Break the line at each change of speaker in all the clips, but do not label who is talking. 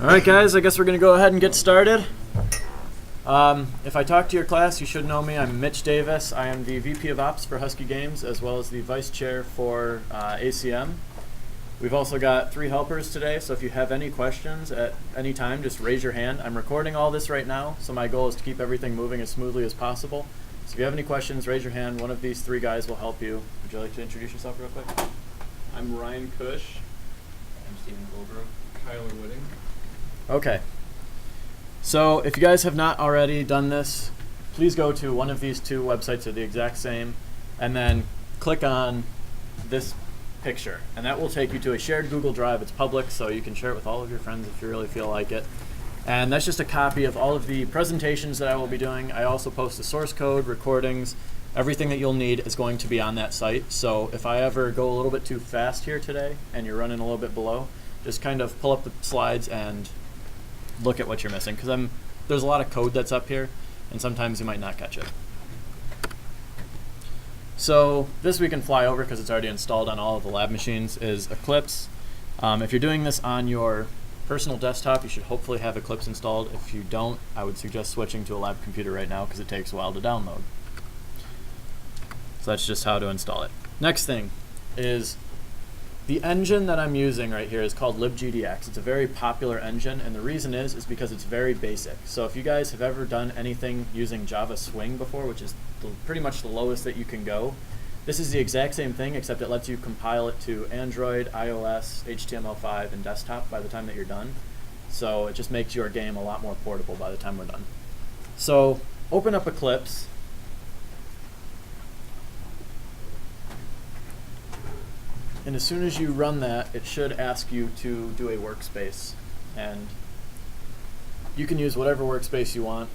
Alright guys, I guess we're going to go ahead and get started. If I talk to your class, you should know me. I'm Mitch Davis. I am the VP of Ops for Husky Games, as well as the Vice Chair for ACM. We've also got 3 helpers today, so if you have any questions at any time, just raise your hand. I'm recording all this right now, so my goal is to keep everything moving as smoothly as possible. So if you have any questions, raise your hand. One of these 3 guys will help you. Would you like to introduce yourself real quick?
I'm Ryan Cush.
I'm Stephen Goldberg.
Kyler Whitting.
Okay. So if you guys have not already done this, please go to one of these 2 websites. They're the exact same, and then click on this picture, and that will take you to a shared Google Drive. It's public, so you can share it with all of your friends if you really feel like it. And that's just a copy of all of the presentations that I will be doing. I also post the source code, recordings, everything that you'll need is going to be on that site. So if I ever go a little bit too fast here today and you're running a little bit below, just kind of pull up the slides and look at what you're missing, because there's a lot of code that's up here, and sometimes you might not catch it. So this we can fly over because it's already installed on all of the lab machines, is Eclipse. If you're doing this on your personal desktop, you should hopefully have Eclipse installed. If you don't, I would suggest switching to a lab computer right now because it takes a while to download. So that's just how to install it. Next thing is the engine that I'm using right here is called libgdx. It's a very popular engine, and the reason is because it's very basic. So if you guys have ever done anything using Java Swing before, which is pretty much the lowest that you can go, this is the exact same thing, except it lets you compile it to Android, iOS, HTML5, and desktop by the time that you're done. So it just makes your game a lot more portable by the time we're done. So open up Eclipse. And as soon as you run that, it should ask you to do a workspace. And you can use whatever workspace you want.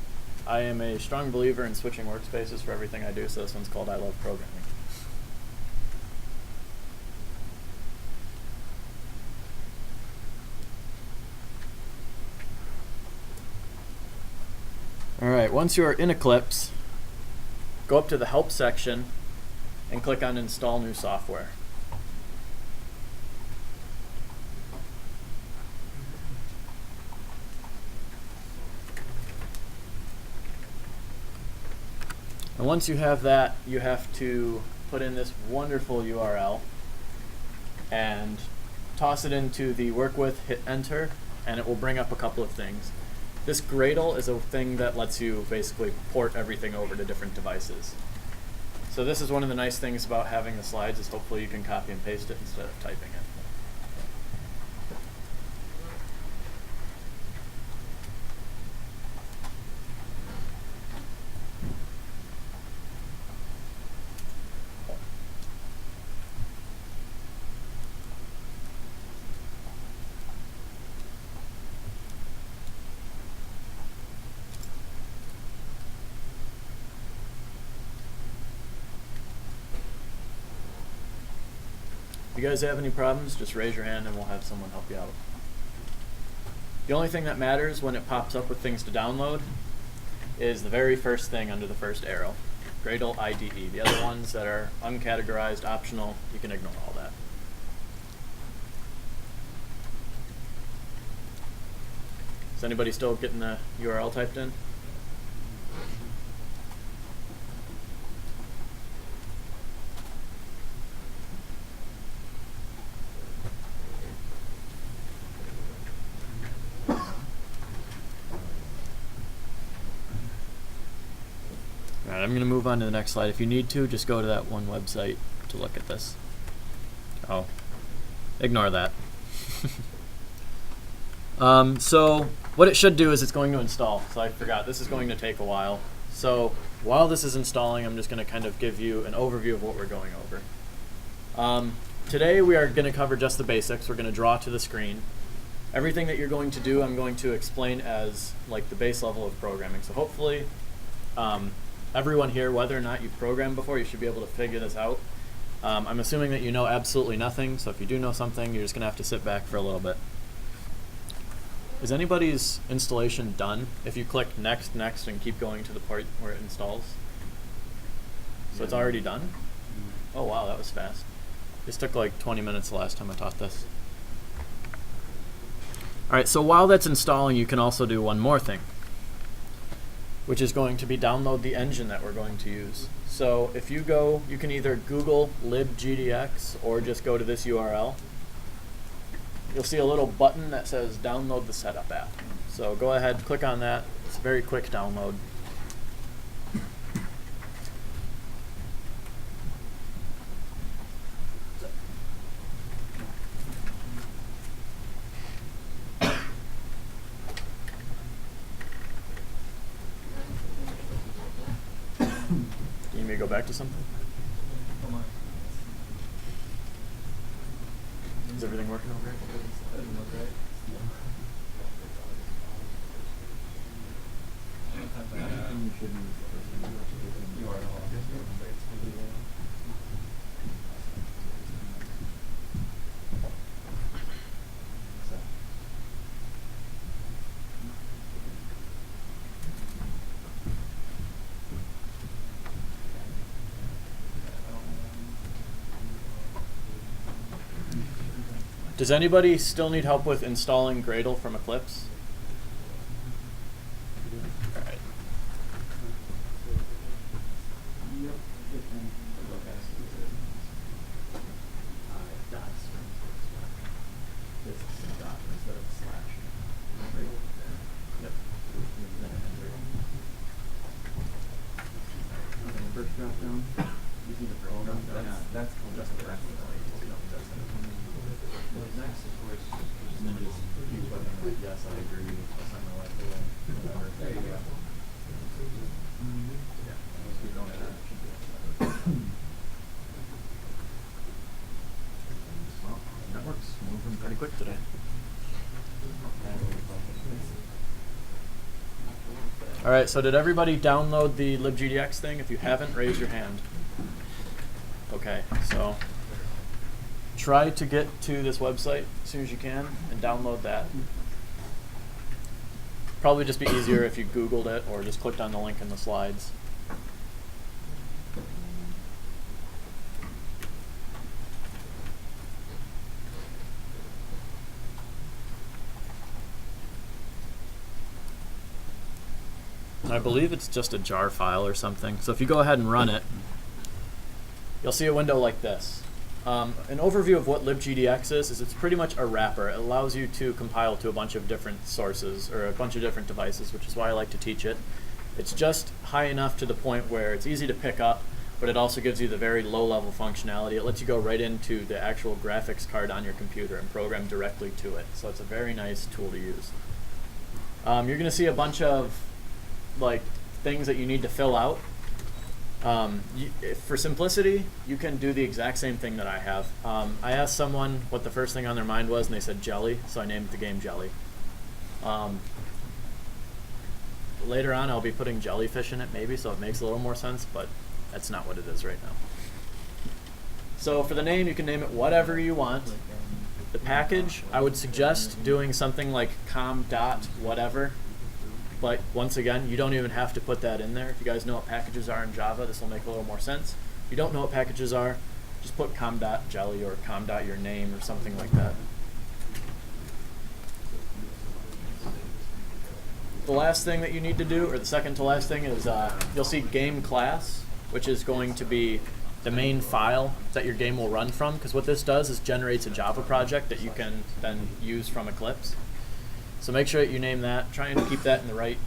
I am a strong believer in switching workspaces for everything I do, so this one's called I Love Programming. Alright, once you are in Eclipse, go up to the Help section and click on Install New Software. And once you have that, you have to put in this wonderful URL and toss it into the work with, hit enter, and it will bring up a couple of things. This Gradle is a thing that lets you basically port everything over to different devices. So this is one of the nice things about having the slides, is hopefully you can copy and paste it instead of typing it. If you guys have any problems, just raise your hand and we'll have someone help you out. The only thing that matters when it pops up with things to download is the very first thing under the first arrow, Gradle IDE. The other ones that are uncategorized, optional, you can ignore all that. Is anybody still getting the URL typed in? Alright, I'm going to move on to the next slide. If you need to, just go to that one website to look at this. Oh, ignore that. So what it should do is it's going to install. So I forgot, this is going to take a while. So while this is installing, I'm just going to kind of give you an overview of what we're going over. Today we are going to cover just the basics. We're going to draw to the screen. Everything that you're going to do, I'm going to explain as like the base level of programming. So hopefully everyone here, whether or not you've programmed before, you should be able to figure this out. I'm assuming that you know absolutely nothing, so if you do know something, you're just going to have to sit back for a little bit. Is anybody's installation done? If you click next, next, and keep going to the part where it installs. So it's already done? Oh wow, that was fast. This took like 20 minutes the last time I taught this. All right, so while that's installing, you can also do one more thing, which is going to be download the engine that we're going to use. So if you go, you can either Google libgdx or just go to this URL. You'll see a little button that says download the setup app. So go ahead, click on that. It's a very quick download. Do you need me to go back to something? Is everything working over here? Does anybody still need help with installing Gradle from Eclipse? All right.
First drop down. Using the first drop down. Yeah, that's just the rest of the next is where it's and then just keep clicking like yes, I agree, I'll send my life away. Whatever. There you go. Yeah, let's keep going to that. Well, network's moving
Pretty quick today. All right, so did everybody download the libgdx thing? If you haven't, raise your hand. Okay, so try to get to this website as soon as you can and download that. Probably just be easier if you Googled it or just clicked on the link in the slides. I believe it's just a jar file or something. So if you go ahead and run it, you'll see a window like this. An overview of what libgdx is it's pretty much a wrapper. It allows you to compile to a bunch of different sources or a bunch of different devices, which is why I like to teach it. It's just high enough to the point where it's easy to pick up, but it also gives you the very low-level functionality. It lets you go right into the actual graphics card on your computer and program directly to it. So it's a very nice tool to use. You're going to see a bunch of like things that you need to fill out. For simplicity, you can do the exact same thing that I have. I asked someone what the first thing on their mind was, and they said jelly, so I named the game Jelly. Later on, I'll be putting jellyfish in it maybe, so it makes a little more sense, but that's not what it is right now. So for the name, you can name it whatever you want. The package, I would suggest doing something like com.whatever. But once again, you don't even have to put that in there. If you guys know what packages are in Java, this will make a little more sense. If you don't know what packages are, just put com.jelly or com.yourname or something like that. The last thing that you need to do, or the second to last thing, is you'll see game class, which is going to be the main file that your game will run from, because what this does is generates a Java project that you can then use from Eclipse. So make sure that you name that. Try and keep that in the right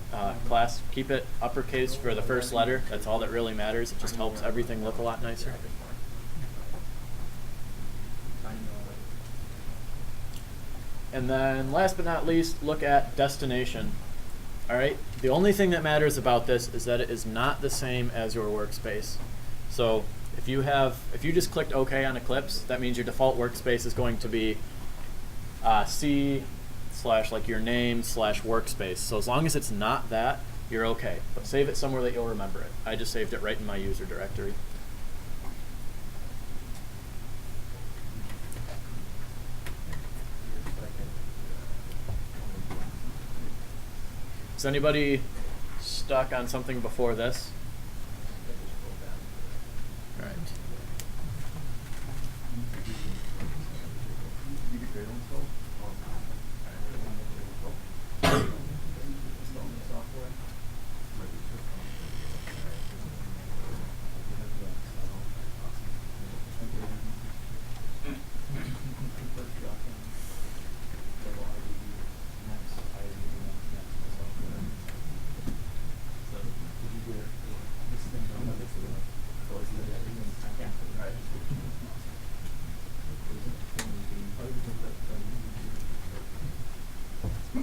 class. Keep it uppercase for the first letter. That's all that really matters. It just helps everything look a lot nicer. And then last but not least, look at destination. All right. The only thing that matters about this is that it is not the same as your workspace. So if you just clicked OK on Eclipse, that means your default workspace is going to be C/ like your name / workspace. So as long as it's not that, you're okay. But save it somewhere that you'll remember it. I just saved it right in my user directory. Is anybody stuck on something before this? All right.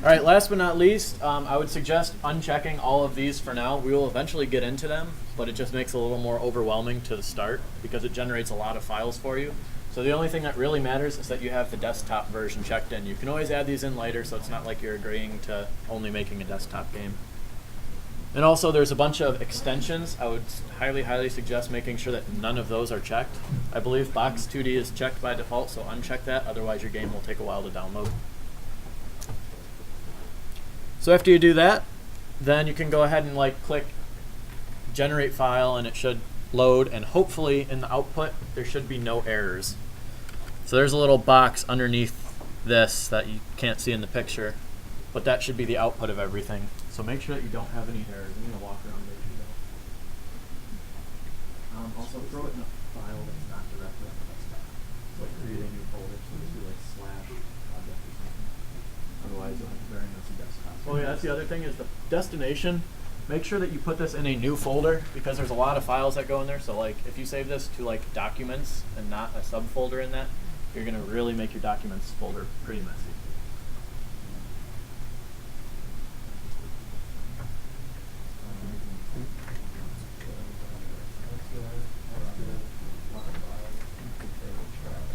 right, last but not least, I would suggest unchecking all of these for now. We will eventually get into them, but it just makes it a little more overwhelming to the start because it generates a lot of files for you. So the only thing that really matters is that you have the desktop version checked in. You can always add these in later, so it's not like you're agreeing to only making a desktop game. And also there's a bunch of extensions. I would highly suggest making sure that none of those are checked. I believe Box 2D is checked by default, so uncheck that, otherwise your game will take a while to download. So after you do that, then you can go ahead and click generate file, and it should load, and hopefully in the output there should be no errors. So there's a little box underneath this that you can't see in the picture, but that should be the output of everything. So make sure that you don't have any errors. I'm going to walk around there too, though. Also throw it in a file that's not directly on the desktop. So create a new folder, so just do / project or something. Otherwise you'll have a very messy desktop. Oh yeah, that's the other thing is the destination. Make sure that you put this in a new folder because there's a lot of files that go in there. So if you save this to documents and not a subfolder in that, you're going to really make your documents folder pretty messy.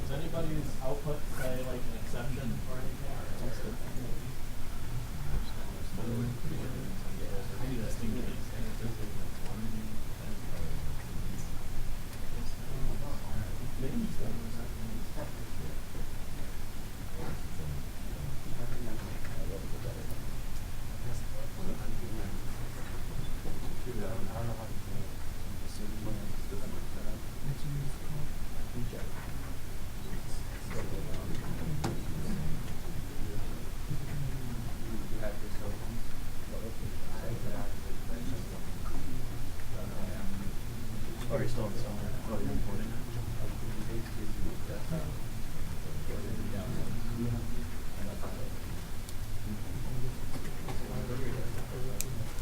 Does anybody's output say an exception or anything? Oh, you're still installing. Oh, you're importing it.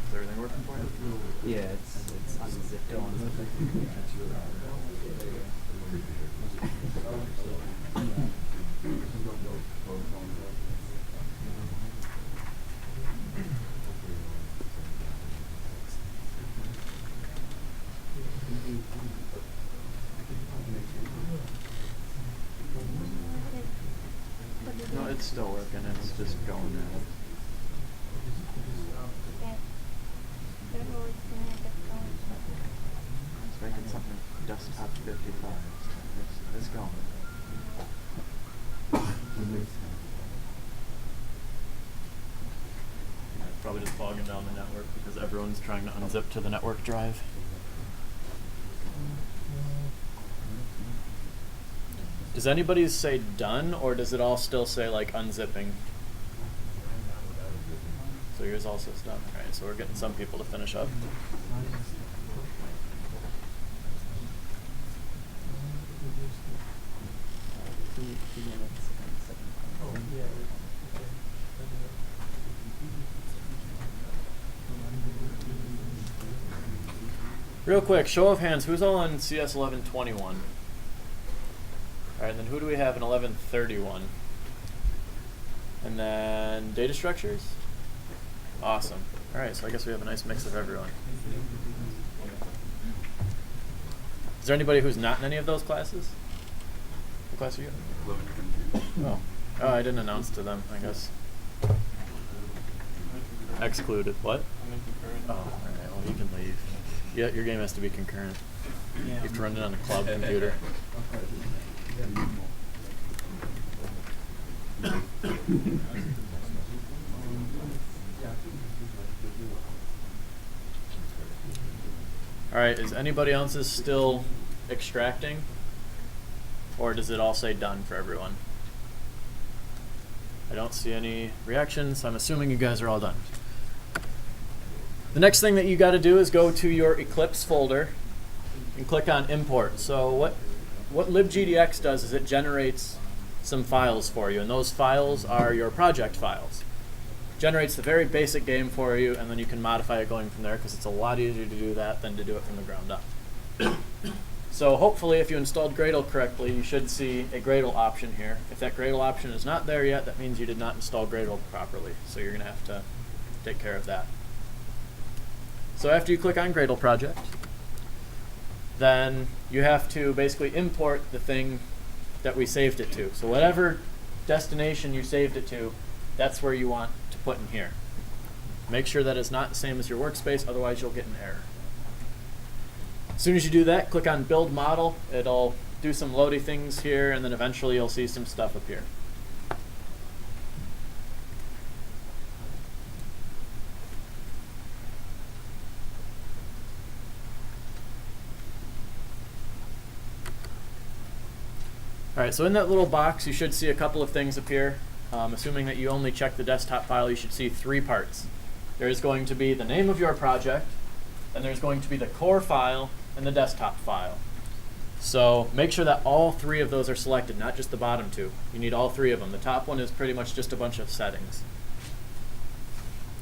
Is everything working for you?
Yeah, it's unzipped on.
No, it's still working. It's just going now. It's making something desktop 55. It's going. Yeah, it's probably just bogging down the network because everyone's trying to unzip to the network drive. Does anybody say done, or does it all still say unzipping? So yours also is done. All right, so we're getting some people to finish up. Real quick, show of hands, who's all on CS 1121? All right, then who do we have in 1131? And then data structures? Awesome. All right, so I guess we have a nice mix of everyone. Is there anybody who's not in any of those classes? What class are you in? Oh, I didn't announce to them, I guess. Excluded. What?
I'm in concurrent.
Oh, all right. Well, you can leave. Yeah, your game has to be concurrent. You have to run it on a cloud computer. All right. Is anybody else's still extracting, or does it all say done for everyone? I don't see any reactions. I'm assuming you guys are all done. The next thing that you got to do is go to your Eclipse folder and click on import. So what libgdx does is it generates some files for you, and those files are your project files. Generates the very basic game for you, and then you can modify it going from there because it's a lot easier to do that than to do it from the ground up. So So hopefully if you installed Gradle correctly, you should see a Gradle option here. If that Gradle option is not there yet, that means you did not install Gradle properly. So you're going to have to take care of that. So after you click on Gradle project, then you have to basically import the thing that we saved it to. So whatever destination you saved it to, that's where you want to put in here. Make sure that it's not the same as your workspace, otherwise you'll get an error. As soon as you do that, click on Build Model. It'll do some loading things here, and then eventually you'll see some stuff appear. Alright, so in that little box you should see a couple of things appear. Assuming that you only check the desktop file, you should see 3 parts. There's going to be the name of your project, and there's going to be the core file and the desktop file. So make sure that all 3 of those are selected, not just the bottom 2. You need all 3 of them. The top one is pretty much just a bunch of settings.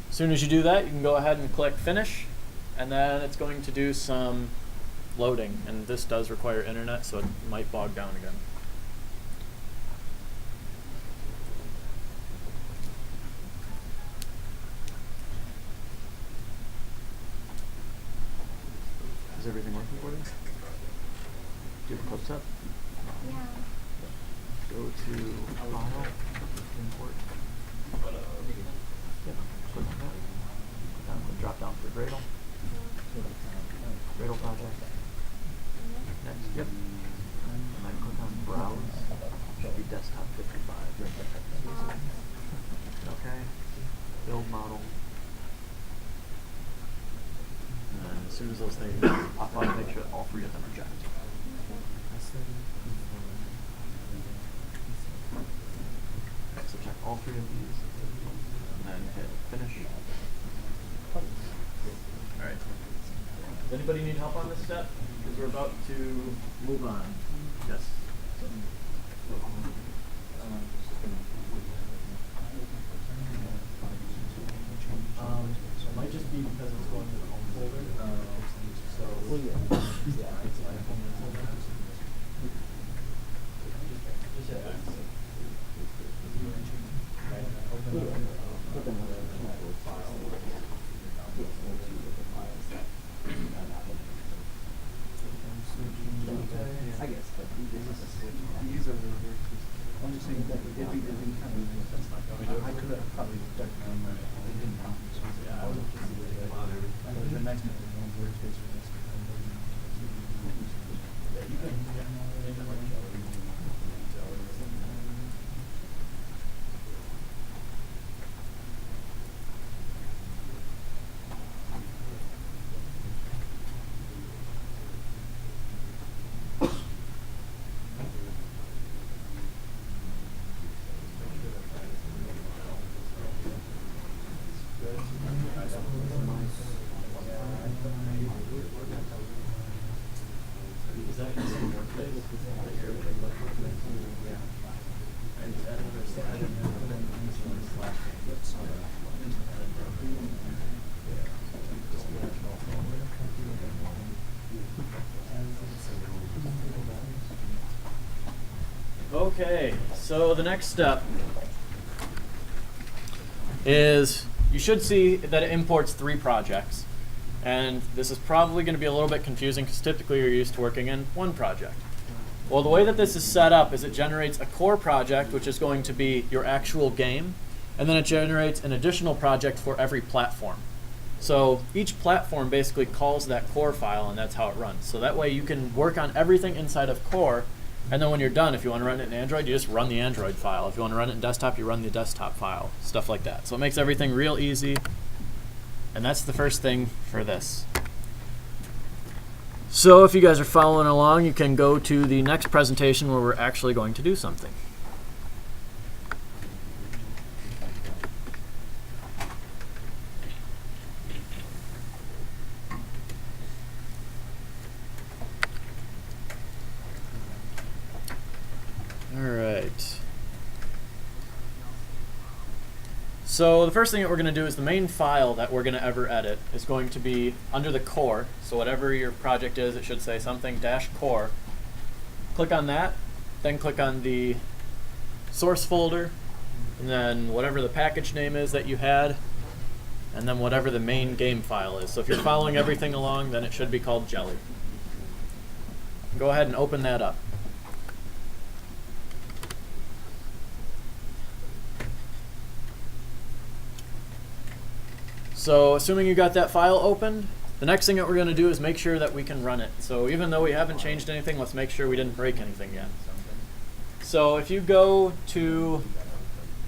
As soon as you do that, you can go ahead and click Finish, and then it's going to do some loading. And this does require internet, so it might bog down again. Is everything working for you? Do you have a clip set?
Yeah.
Go to File, Import. Yep, click on that. Click on the drop down for Gradle. Gradle project. Next, yep. And then click on Browse. Should be Desktop 55. Okay. Build model. And then as soon as those things pop up, make sure all 3 of them are checked. Okay, so check all 3 of these, and then hit Finish. Alright. Does anybody need help on this step? Because we're about to move on. Yes. It might just be because it's going to the home folder. So,
I guess, but these are I'm just saying that it'd be kind of, I could have probably done it. They didn't know. I was the next one.
Okay, so the next step is you should see that it imports 3 projects. And this is probably going to be a little bit confusing because typically you're used to working in 1 project. Well, the way that this is set up is it generates a core project, which is going to be your actual game, and then it generates an additional project for every platform. So each platform basically calls that core file, and that's how it runs. So that way you can work on everything inside of core, and then when you're done, if you want to run it in Android, you just run the Android file. If you want to run it in desktop, you run the desktop file, stuff like that. So it makes everything real easy, and that's the first thing for this. So if you guys are following along, you can go to the next presentation where we're actually going to do something. So the first thing that we're going to do is the main file that we're going to ever edit is going to be under the core. So whatever your project is, it should say something -core. Click on that, then click on the source folder, and then whatever the package name is that you had, and then whatever the main game file is. So if you're following everything along, then it should be called Jelly. Go ahead and open that up. So assuming you got that file opened, the next thing that we're going to do is make sure that we can run it. So even though we haven't changed anything, let's make sure we didn't break anything yet. So if you go to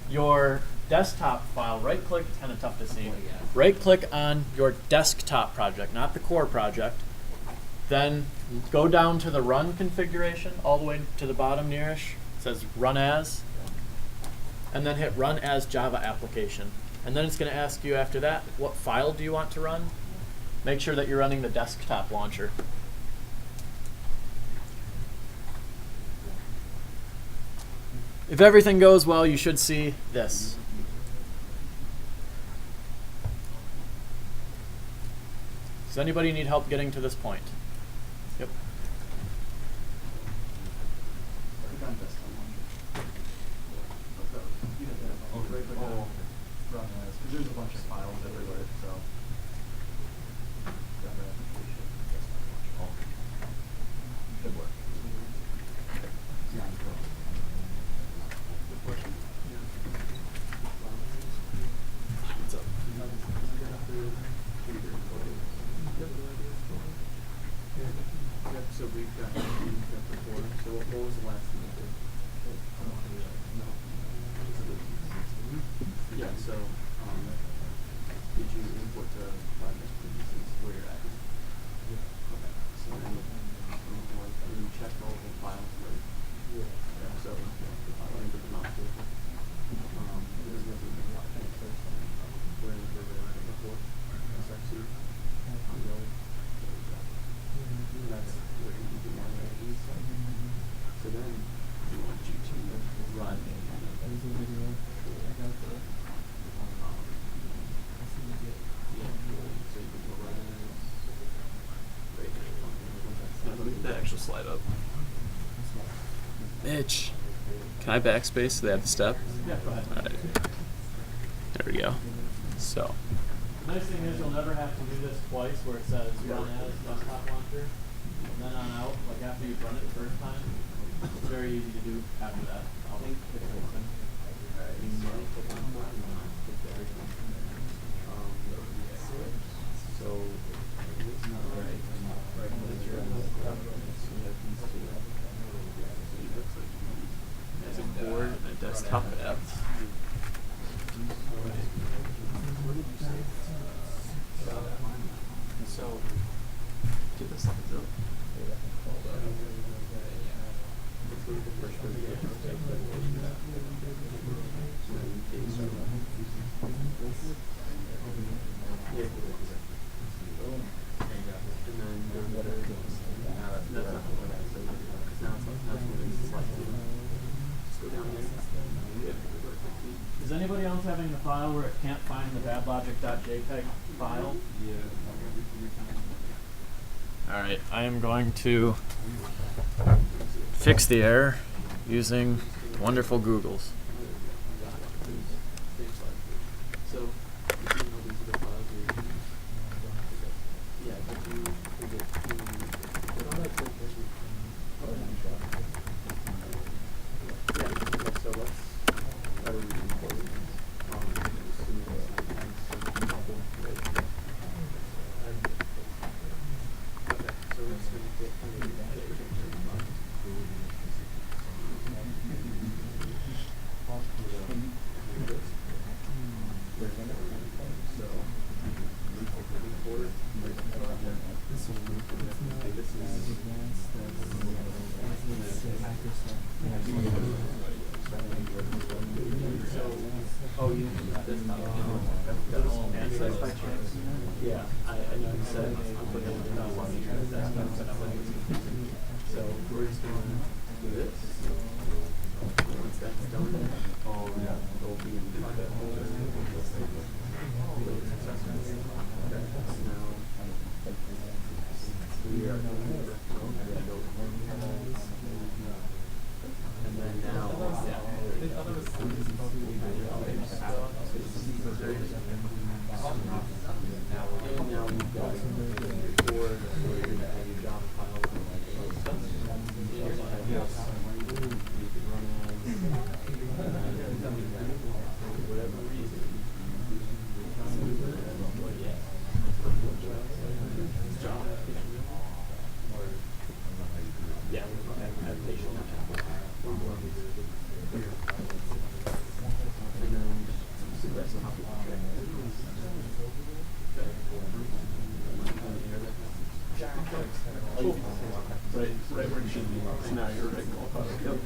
your desktop file, right-click, it's kind of tough to see, right-click on your desktop project, not the core project. Then go down to the run configuration, all the way to the bottom nearish. It says run as, and then hit run as Java application. And then it's going to ask you after that, what file do you want to run? Make sure that you're running the desktop launcher. If everything goes well, you should see this. Does anybody need help getting to this point? Yep.
There's a bunch of files everywhere, so. Should work. What's up? So we've got the four. So what was the last thing we did? Yeah, so did you import the project pieces where you're at? Yeah. Okay. So then you check all the files, right? Yeah. So I'll enter them out too. There's nothing in the project. Where they were before. SRC. That's where you do more edits. So then we want you to run. Let me get the actual slide up. Mitch, can I backspace so they have the step?
Yeah, go ahead.
All right. There we go. So.
The nice thing is you'll never have to do this twice where it says run as desktop launcher. And then on out, like after you've run it the first time, it's very easy to do after that. I'll link it.
So it's not right. As a core and a desktop app. So get this up.
Is anybody else having the file where it can't find the badlogic.jpg file?
Yeah.
Alright, I am going to fix the error using wonderful Googles.
So, yeah, but you so let's oh, you got this now. Yeah, I know you said I'm putting it on so we're just going to do this. Once that's done, oh yeah, it'll be in that folder. Right where it should be. So now you're right. Yep.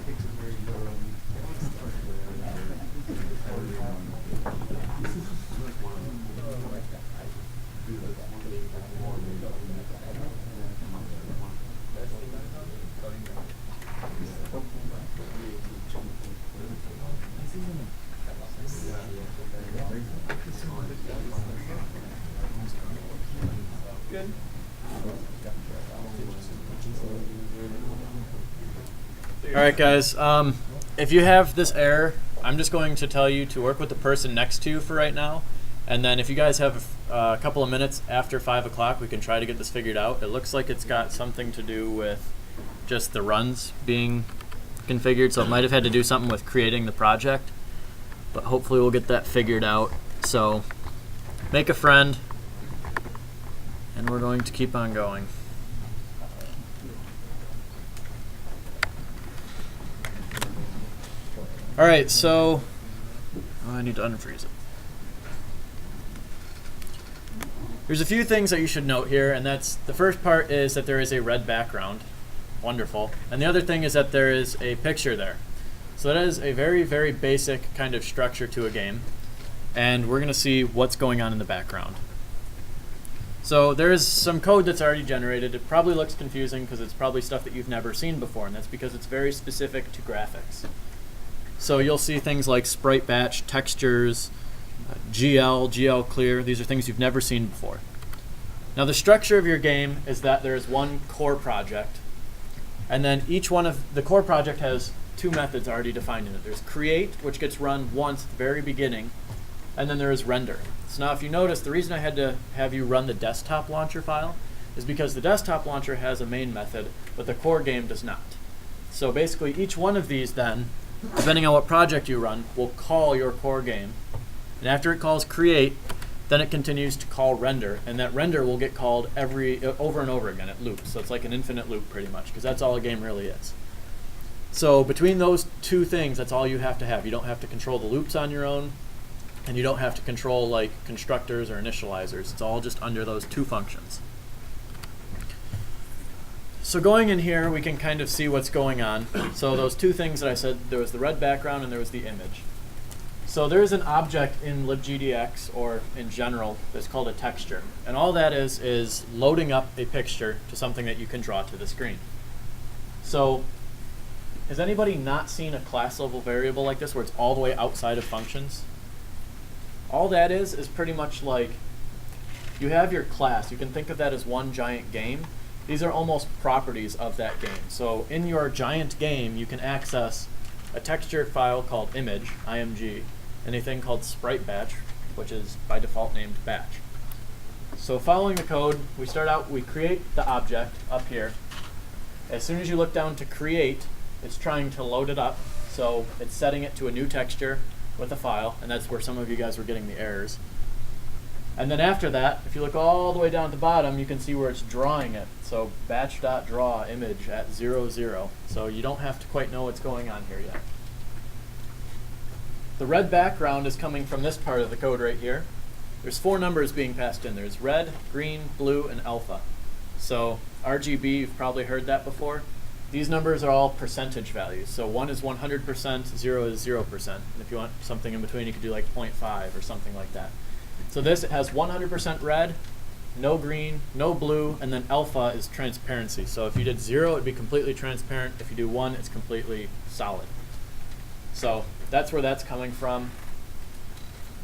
Good.
All right, guys. If you have this error, I'm just going to tell you to work with the person next to you for right now. And then if you guys have a couple of minutes after 5 o'clock, we can try to get this figured out. It looks like it's got something to do with just the runs being configured. So it might have had to do something with creating the project. But hopefully we'll get that figured out. So make a friend. And we're going to keep on going. All right, so I need to unfreeze it. There's a few things that you should note here, and that's the first part is that there is a red background. Wonderful. And the other thing is that there is a picture there. So that is a very, very basic kind of structure to a game. And we're going to see what's going on in the background. So there is some code that's already generated. It probably looks confusing because it's probably stuff that you've never seen before, and that's because it's very specific to graphics. So you'll see things like sprite batch, textures, GL clear. These are things you've never seen before. Now the structure of your game is that there is one core project, and then each one of the core project has two methods already defined in it. There's create, which gets run once at the very beginning, and then there is render. So now if you notice, the reason I had to have you run the desktop launcher file is because the desktop launcher has a main method, but the core game does not. So basically each one of these then, depending on what project you run, will call your core game. And after it calls create, then it continues to call render, and that render will get called over and over again. It loops, so it's like an infinite loop pretty much, because that's all a game really is. So between those two things, that's all you have to have. You don't have to control the loops on your own, and you don't have to control like constructors or initializers. It's all just under those two functions. So going in here, we can kind of see what's going on. So those two things that I said, there was the red background and there was the image. So there is an object in libgdx, or in general, that's called a texture. And all that is loading up a picture to something that you can draw to the screen. So has anybody not seen a class level variable like this where it's all the way outside of functions? All that is pretty much like you have your class. You can think of that as one giant game. These are almost properties of that game. So in your giant game, you can access a texture file called image, img, and a thing called sprite batch, which is by default named batch. So following the code, we start out, we create the object up here. As soon as you look down to create, it's trying to load it up. So it's setting it to a new texture with a file, and that's where some of you guys were getting the errors. And then after that, if you look all the way down at the bottom, you can see where it's drawing it. So batch.draw image at 0, 0. So you don't have to quite know what's going on here yet. The red background is coming from this part of the code right here. There's 4 numbers being passed in. There's red, green, blue, and alpha. So RGB, you've probably heard that before. These numbers are all percentage values. So 1 is 100%, 0 is 0%. And if you want something in between, you could do like 0.5 or something like that. So this has 100% red, no green, no blue, and then alpha is transparency. So if you did 0, it'd be completely transparent. If you do 1, it's completely solid. So that's where that's coming from.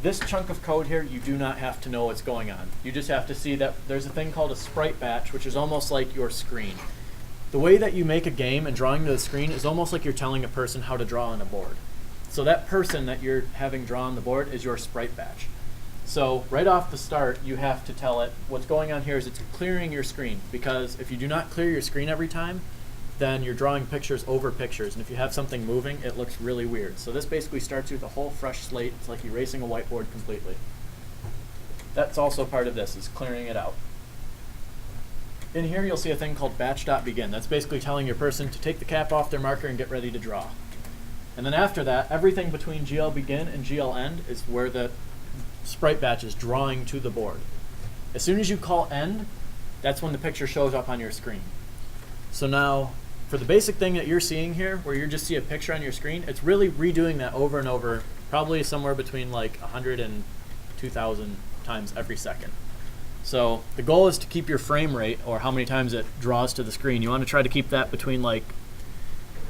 This chunk of code here, you do not have to know what's going on. You just have to see that there's a thing called a sprite batch, which is almost like your screen. The way that you make a game and drawing to the screen is almost like you're telling a person how to draw on a board. So that person that you're having draw on the board is your sprite batch. So right off the start, you have to tell it what's going on here is it's clearing your screen, because if you do not clear your screen every time, then you're drawing pictures over pictures, and if you have something moving, it looks really weird. So this basically starts you with a whole fresh slate. It's like erasing a whiteboard completely. That's also part of this, is clearing it out. In here, you'll see a thing called batch.begin. That's basically telling your person to take the cap off their marker and get ready to draw. And then after that, everything between GL begin and GL end is where the sprite batch is drawing to the board. As soon as you call end, that's when the picture shows up on your screen. So now, for the basic thing that you're seeing here, where you just see a picture on your screen, it's really redoing that over and over, probably somewhere between like 100 and 2,000 times every second. So the goal is to keep your frame rate, or how many times it draws to the screen. You want to try to keep that between like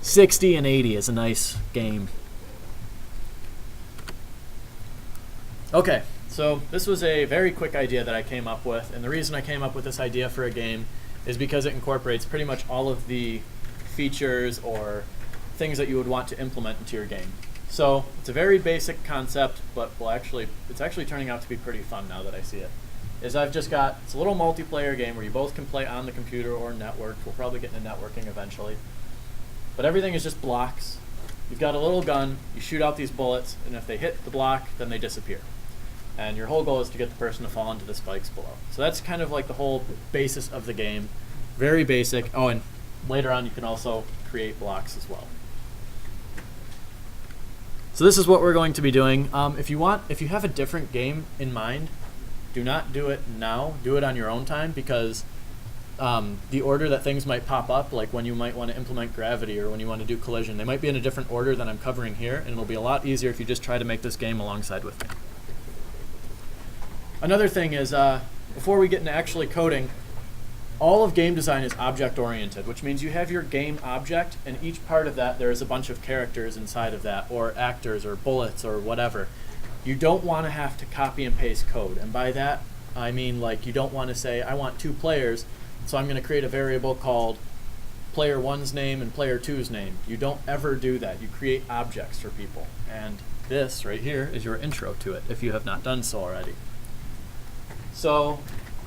60 and 80 is a nice game. Okay, so this was a very quick idea that I came up with, and the reason I came up with this idea for a game is because it incorporates pretty much all of the features or things that you would want to implement into your game. So it's a very basic concept, but it's actually turning out to be pretty fun now that I see it. It's a little multiplayer game where you both can play on the computer or networked. We'll probably get into networking eventually. But everything is just blocks. You've got a little gun, you shoot out these bullets, and if they hit the block, then they disappear. And your whole goal is to get the person to fall into the spikes below. So that's kind of like the whole basis of the game. Very basic. Oh, and later on you can also create blocks as well. So this is what we're going to be doing. If you have a different game in mind, do not do it now. Do it on your own time, because the order that things might pop up, like when you might want to implement gravity or when you want to do collision, they might be in a different order than I'm covering here, and it'll be a lot easier if you just try to make this game alongside with me. Another thing is, before we get into actually coding, all of game design is object-oriented, which means you have your game object, and each part of that there is a bunch of characters inside of that, or actors, or bullets, or whatever. You don't want to have to copy and paste code, and by that I mean, like, you don't want to say, I want 2 players, so I'm going to create a variable called player 1's name and player 2's name. You don't ever do that. You create objects for people, and this right here is your intro to it, if you have not done so already. So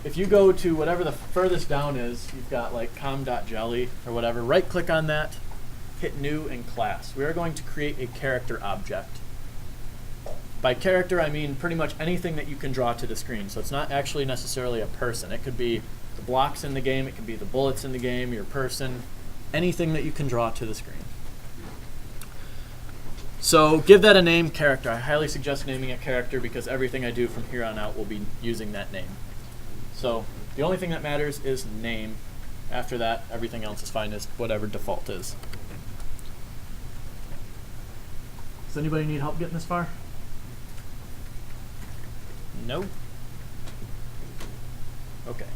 if you go to whatever the furthest down is, you've got like com.jelly or whatever, right click on that, hit new and class. We are going to create a character object. By character I mean pretty much anything that you can draw to the screen. So it's not actually necessarily a person. It could be the blocks in the game, it could be the bullets in the game, your person, anything that you can draw to the screen. So give that a name, character. I highly suggest naming it character because everything I do from here on out will be using that name. So the only thing that matters is name. After that, everything else is fine as whatever default is. Does anybody need help getting this far? No? Okay.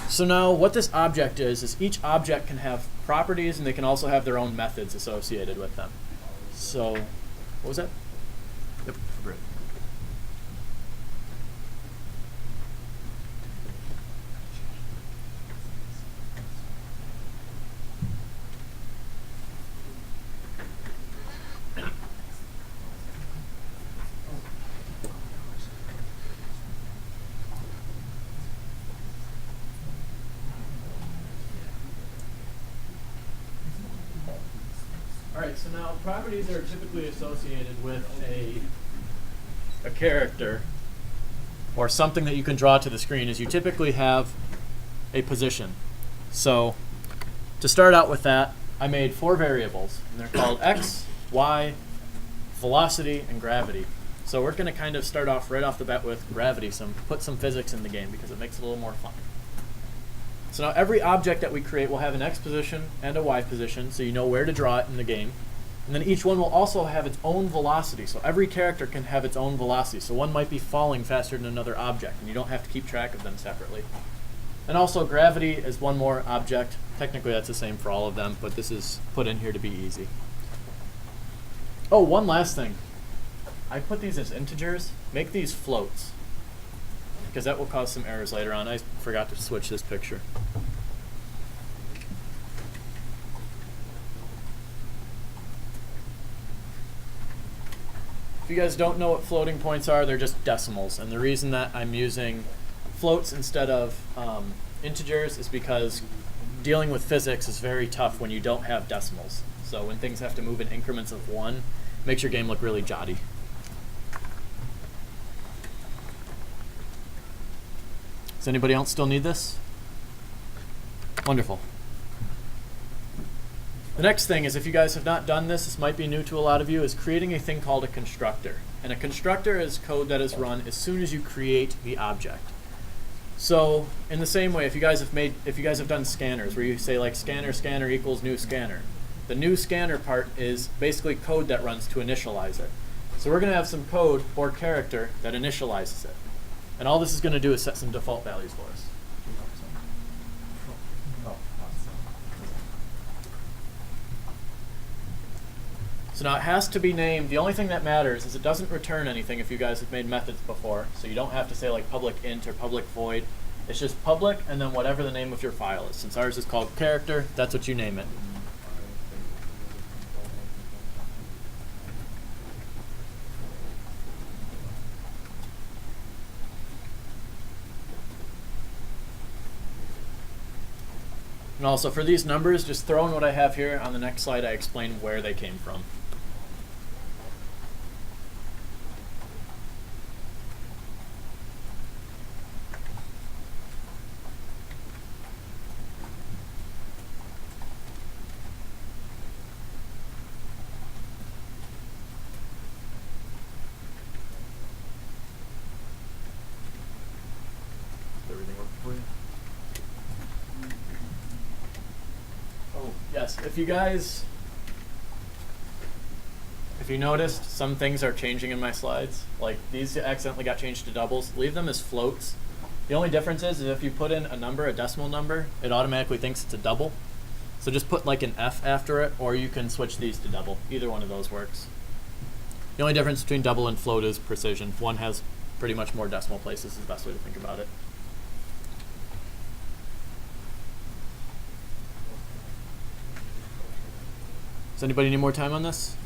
So now what this object is each object can have properties, and they can also have their own methods associated with them. So, what was that? Yep, great. Alright, so now properties are typically associated with a character or something that you can draw to the screen. Is you typically have a position. So to start out with that, I made 4 variables, and they're called x, y, velocity, and gravity. So we're going to kind of start off right off the bat with gravity, put some physics in the game because it makes it a little more fun. So now every object that we create will have an x position and a y position, so you know where to draw it in the game. And then each one will also have its own velocity, so every character can have its own velocity. So one might be falling faster than another object, and you don't have to keep track of them separately. And also gravity is one more object. Technically that's the same for all of them, but this is put in here to be easy. Oh, one last thing. I put these as integers. Make these floats, because that will cause some errors later on. I forgot to switch this picture. If you guys don't know what floating points are, they're just decimals. And the reason that I'm using floats instead of integers is because dealing with physics is very tough when you don't have decimals. So when things have to move in increments of 1, it makes your game look really jotty. Does anybody else still need this? Wonderful. The next thing is, if you guys have not done this might be new to a lot of you, is creating a thing called a constructor. And a constructor is code that is run as soon as you create the object. So in the same way, if you guys have done scanners where you say like scanner equals new scanner, the new scanner part is basically code that runs to initialize it. So we're going to have some code or character that initializes it. And all this is going to do is set some default values for us. So now it has to be named. The only thing that matters is it doesn't return anything if you guys have made methods before. So you don't have to say like public int or public void. It's just public and then whatever the name of your file is. Since ours is called character, that's what you name it. And also for these numbers, just throw in what I have here. On the next slide, I explain where they came from. Everything work for you? Oh, yes. If you noticed, some things are changing in my slides. Like these accidentally got changed to doubles. Leave them as floats. The only difference is if you put in a number, a decimal number, it automatically thinks it's a double. So just put like an F after it, or you can switch these to double. Either one of those works. The only difference between double and float is precision. One has pretty much more decimal places is the best way to think about it. Does anybody need more time on this?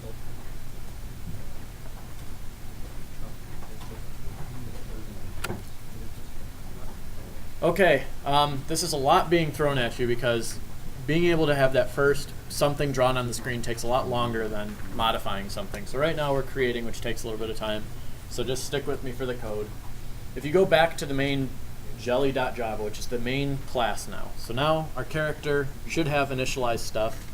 Okay, this is a lot being thrown at you because being able to have that first something drawn on the screen takes a lot longer than modifying something. So right now we're creating, which takes a little bit of time. So just stick with me for the code. If you go back to the main jelly.java, which is the main class now. So now our character should have initialized stuff.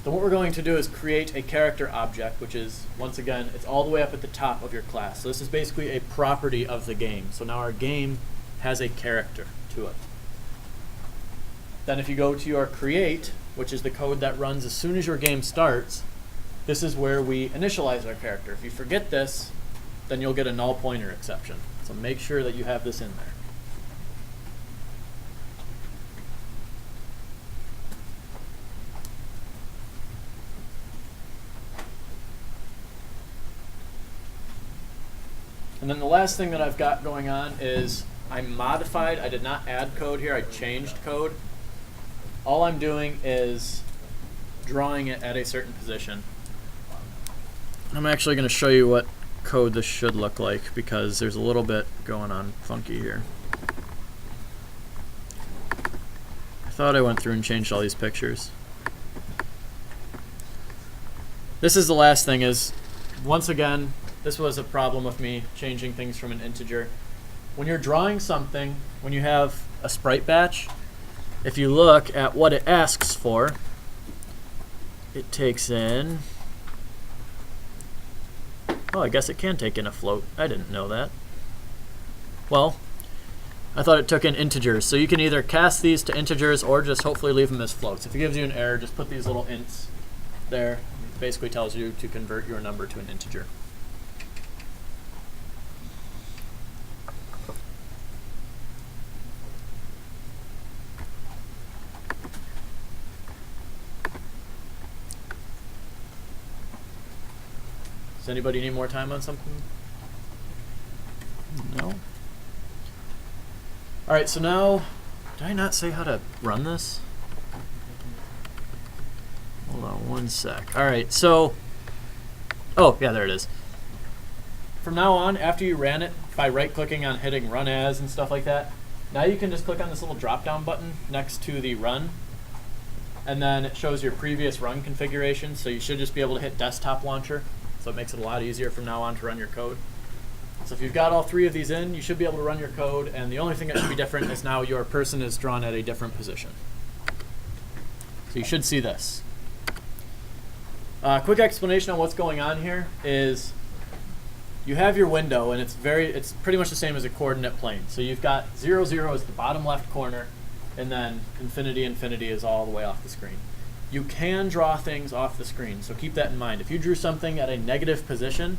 So what we're going to do is create a character object, which is, once again, it's all the way up at the top of your class. So this is basically a property of the game. So now our game has a character to it. Then if you go to your create, which is the code that runs as soon as your game starts, this is where we initialize our character. If you forget this, then you'll get a null pointer exception. So make sure that you have this in there. And then the last thing that I've got going on is I modified, I did not add code here, I changed code. All I'm doing is drawing it at a certain position. I'm actually going to show you what code this should look like because there's a little bit going on funky here. I thought I went through and changed all these pictures. This is the last thing is, once again, this was a problem with me changing things from an integer. When you're drawing something, when you have a sprite batch, if you look at what it asks for, it takes in, oh, I guess it can take in a float. I didn't know that. Well, I thought it took in integers. So you can either cast these to integers or just hopefully leave them as floats. If it gives you an error, just put these little ints there. It basically tells you to convert your number to an integer. Does anybody need more time on something? No? Alright, so now, did I not say how to run this? Hold on one sec. Alright, so, oh, yeah, there it is. From now on, after you ran it, by right-clicking on hitting Run As and stuff like that, now you can just click on this little drop-down button next to the Run, and then it shows your previous run configuration, so you should just be able to hit Desktop Launcher. So it makes it a lot easier from now on to run your code. So if you've got all three of these in, you should be able to run your code, and the only thing that should be different is now your person is drawn at a different position. So you should see this. Quick explanation on what's going on here is you have your window, and it's pretty much the same as a coordinate plane. So you've got 0, 0 is the bottom left corner, and then infinity, infinity is all the way off the screen. You can draw things off the screen, so keep that in mind. If you drew something at a negative position,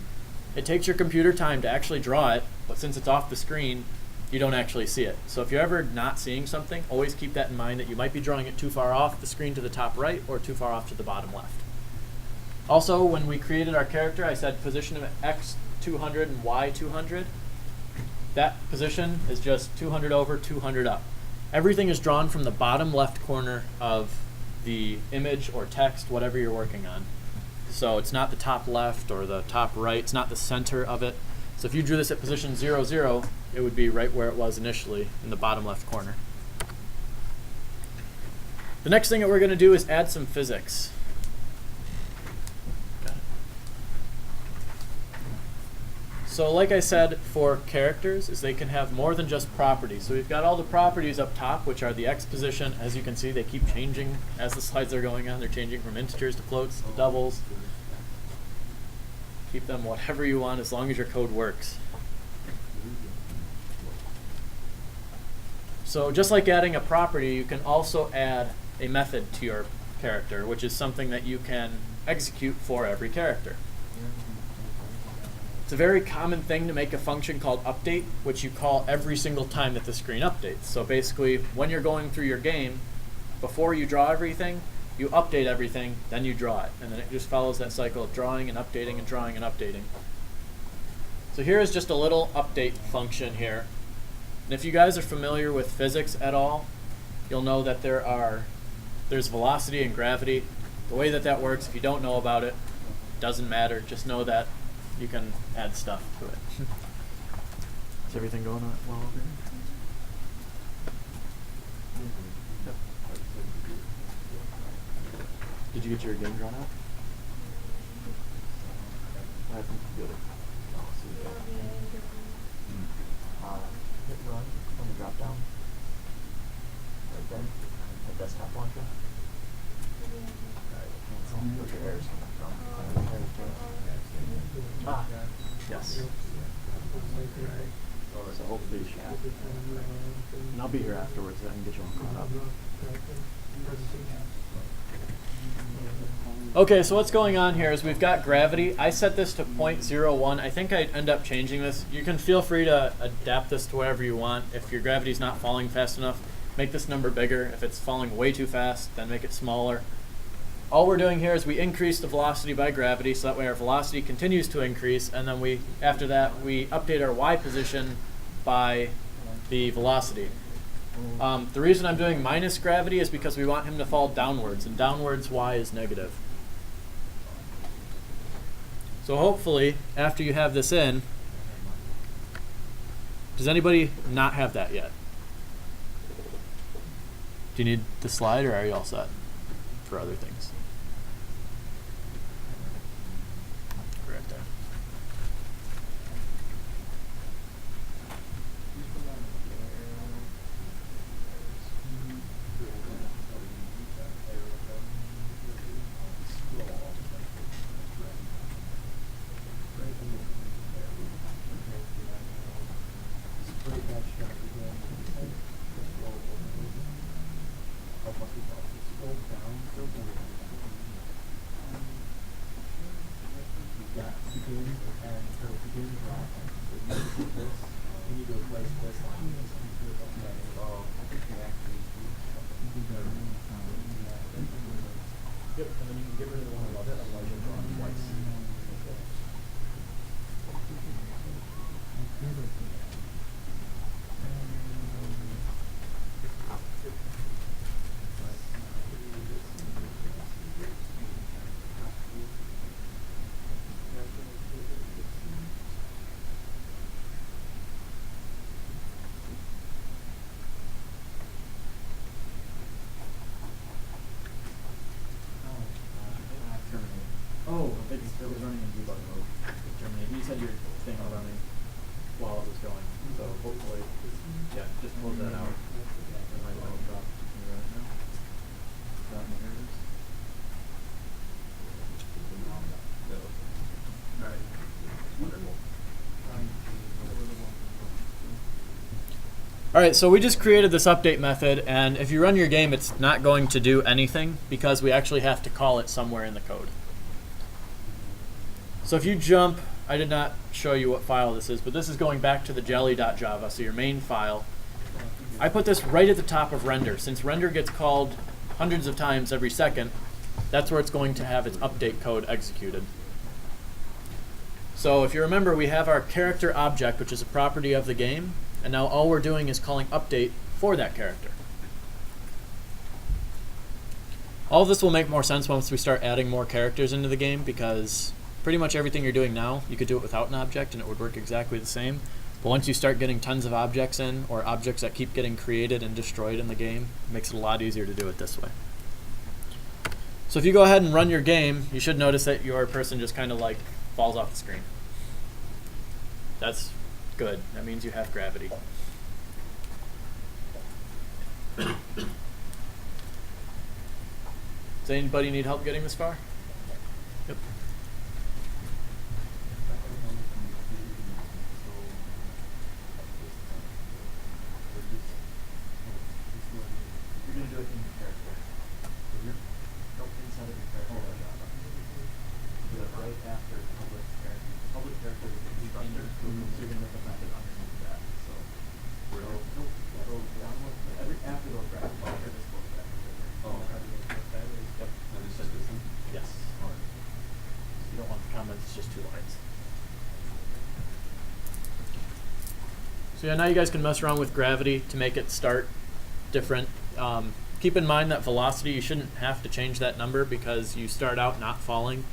it takes your computer time to actually draw it, but since it's off the screen, you don't actually see it. So if you're ever not seeing something, always keep that in mind that you might be drawing it too far off the screen to the top right or too far off to the bottom left. Also, when we created our character, I said position of X 200 and Y 200. That position is just 200 over, 200 up. Everything is drawn from the bottom left corner of the image or text, whatever you're working on. So it's not the top left or the top right, it's not the center of it. So if you drew this at position 0, 0, it would be right where it was initially in the bottom left corner. The next thing that we're going to do is add some physics. So like I said, for characters, is they can have more than just properties. So we've got all the properties up top, which are the X position. As you can see, they keep changing as the slides are going on. They're changing from integers to floats to doubles. Keep them whatever you want as long as your code works. So just like adding a property, you can also add a method to your character, which is something that you can execute for every character. It's a very common thing to make a function called update, which you call every single time that the screen updates. So basically, when you're going through your game, before you draw everything, you update everything, then you draw it. And then it just follows that cycle of drawing and updating and drawing and updating. So here is just a little update function here. And if you guys are familiar with physics at all, you'll know that there's velocity and gravity. The way that that works, if you don't know about it, doesn't matter. Just know that you can add stuff to it. Is everything going on well over here? Yep. Did you get your game drawn out? I think you did it. Hit run on the drop down. Right there. The desktop launcher. Where's your errors coming from? Ah, yes. So hopefully you should. And I'll be here afterwards, so I can get you all caught up. Okay, so what's going on here is we've got gravity. I set this to 0.01. I think I'd end up changing this. You can feel free to adapt this to whatever you want. If your gravity's not falling fast enough, make this number bigger. If it's falling way too fast, then make it smaller. All we're doing here is we increase the velocity by gravity, so that way our velocity continues to increase, and then after that we update our y position by the velocity. The reason I'm doing minus gravity is because we want him to fall downwards, and downwards y is negative. So hopefully, after you have this in, does anybody not have that yet? Do you need the slide, or are you all set for other things? Right there. Yep, and then you can get rid of the one above it, otherwise you'll draw it twice. All right, so we just created this update method, and if you run your game, it's not going to do anything because we actually have to call it somewhere in the code. So if you jump, I did not show you what file this is, but this is going back to the jelly.java, so your main file. I put this right at the top of render. Since render gets called hundreds of times every second, that's where it's going to have its update code executed. So if you remember, we have our character object, which is a property of the game, and now all we're doing is calling update for that character. All of this will make more sense once we start adding more characters into the game, because pretty much everything you're doing now, you could do it without an object and it would work exactly the same. But once you start getting tons of objects in, or objects that keep getting created and destroyed in the game, it makes it a lot easier to do it this way. So if you go ahead and run your game, you should notice that your person just kind of like falls off the screen. That's good. That means you have gravity. Does anybody need help getting this far? Yep.
You're going to do it in your character. Nope, inside of your character. Do it right after public character. Public character is the constructor, so you're going to make a method underneath that. So, nope, go down one. After those brackets, after this goes back.
Oh,
Yep.
and it's just this one?
Yes. You don't want the comments, it's just 2 lines. So yeah, now you guys can mess around with gravity to make it start different. Keep in mind that velocity, you shouldn't have to change that number because you start out not falling.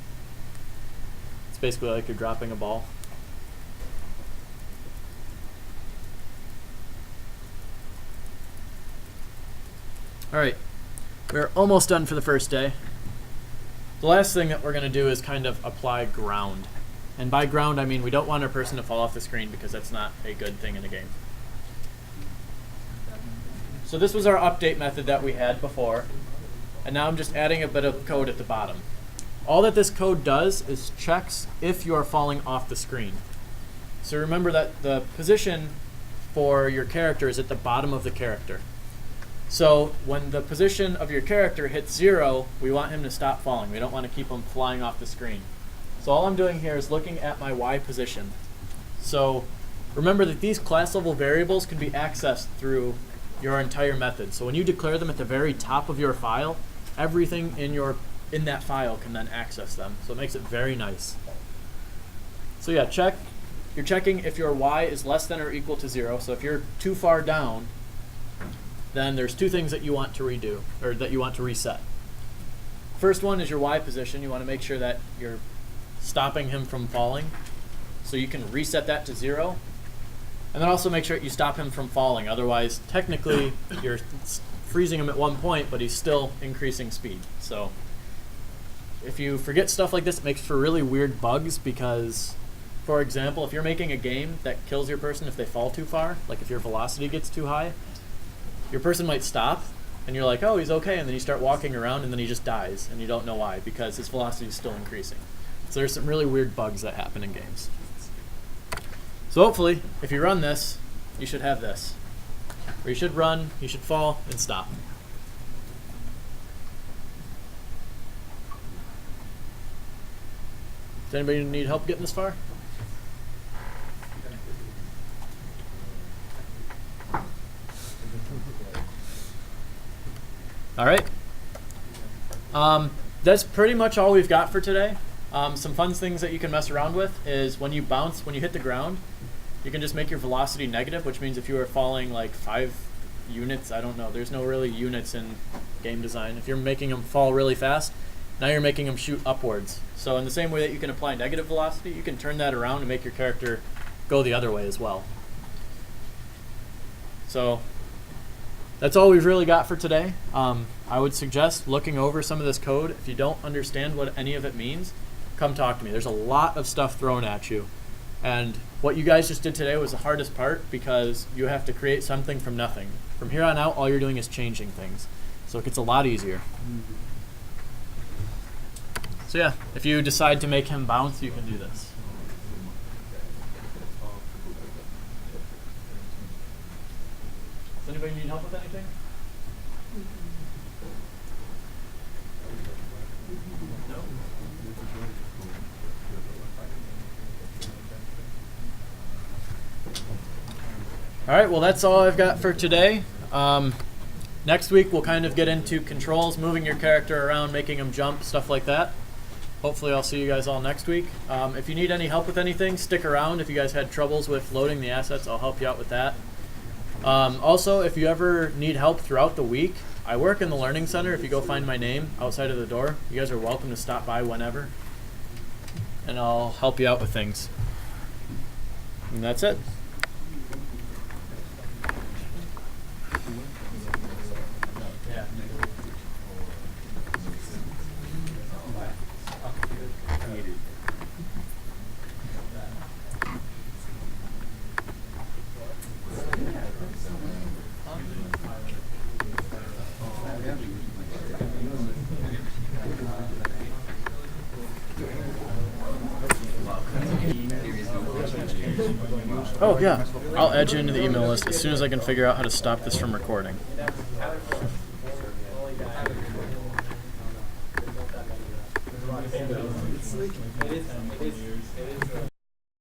It's basically like you're dropping a ball. All right, we're almost done for the first day. The last thing that we're going to do is kind of apply ground. And by ground, I mean we don't want our person to fall off the screen because that's not a good thing in a game. So this was our update method that we had before. And now I'm just adding a bit of code at the bottom. All that this code does is checks if you are falling off the screen. So remember that the position for your character is at the bottom of the character. So when the position of your character hits 0, we want him to stop falling. We don't want to keep him flying off the screen. So all I'm doing here is looking at my Y position. So remember that these class level variables can be accessed through your entire method. So when you declare them at the very top of your file, everything in that file can then access them. So it makes it very nice. So yeah, you're checking if your Y is less than or equal to 0. So if you're too far down, then there's 2 things that you want to redo, or that you want to reset. First one is your Y position. You want to make sure that you're stopping him from falling. So you can reset that to 0. And then also make sure you stop him from falling. Otherwise, technically, you're freezing him at one point, but he's still increasing speed. So if you forget stuff like this, it makes for really weird bugs because, for example, if you're making a game that kills your person if they fall too far, like if your velocity gets too high, your person might stop, and you're like, oh, he's okay, and then you start walking around, and then he just dies, and you don't know why, because his velocity is still increasing. So there's some really weird bugs that happen in games. So hopefully, if you run this, you should have this. Where you should run, you should fall, and stop. Does anybody need help getting this far? All right. That's pretty much all we've got for today. Some fun things that you can mess around with is when you bounce, when you hit the ground, you can just make your velocity negative, which means if you are falling like 5 units, I don't know, there's no really units in game design. If you're making them fall really fast, now you're making them shoot upwards. So in the same way that you can apply negative velocity, you can turn that around and make your character go the other way as well. So that's all we've really got for today. I would suggest looking over some of this code. If you don't understand what any of it means, come talk to me. There's a lot of stuff thrown at you. And what you guys just did today was the hardest part because you have to create something from nothing. From here on out, all you're doing is changing things. So it gets a lot easier. So yeah, if you decide to make him bounce, you can do this. anybody need help with anything? No. All right, well, that's all I've got for today. Next week, we'll kind of get into controls, moving your character around, making them jump, stuff like that. Hopefully, I'll see you guys all next week. If you need any help with anything, stick around. If you guys had troubles with loading the assets, I'll help you out with that. Also, if you ever need help throughout the week, I work in the Learning Center. If you go find my name outside of the door, you guys are welcome to stop by whenever, and I'll help you out with things. And that's it. Oh yeah, I'll add you into the email list as soon as I can figure out how to stop this from recording.